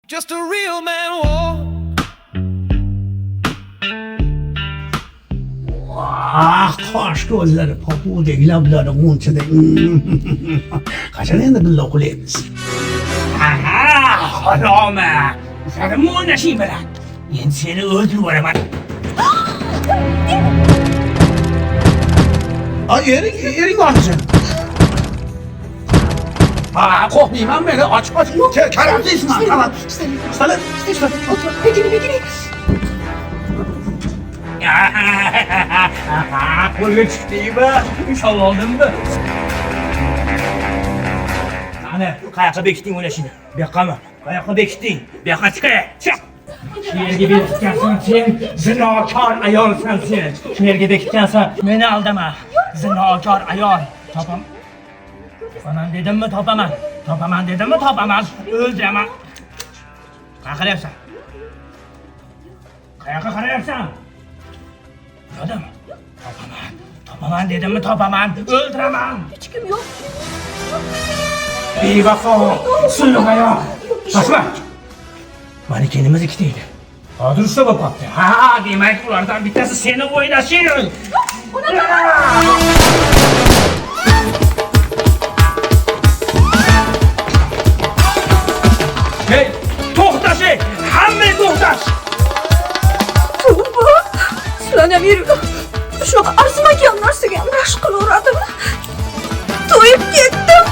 Just a real man walk. Ah, kaş gözleri, papudek labları, unçada. Kaçan endi billa okulaymiz. Aha, harama. Sen mi oynaşayım bana? Ben seni öldürürüm. Ay, yerin var mı senin? Aa, korkmayayım beni, aç. Karantıysın lan, tamam. Sana. Kolu çıktı be. İnşallah aldın mı? Hani kayakta bekittin öyle şimdi. Bekama. Kayakta bekittin. Beka çıkaya. Çık. Şehir gibi bekitkensen sen. Zinakar ayol sensin. Şehir gibi bekitkensen beni aldama. Zinakar ayol. Tapam. Tapamam dedim mi tapamam. Tapamam dedim mi tapamam. Öldüremem. Kayakta yapsan. Kayakta kara yapsan. Adam, tapamam dedim mi tapamam, öldüremem. Hiç kim yok. Bir vefo, suyum ayağı. Saçma. Manikeniz ikitiydi. Adrüste bak baktı. Ha, demek bunlardan bir tanesi seni oynaşıyor. Hey, to'xtash, hamma to'xtash. Tövbe. Sizlarga bir shunaqa arzimagan narsaga rashk qilaveradimi? To'yib ketdim.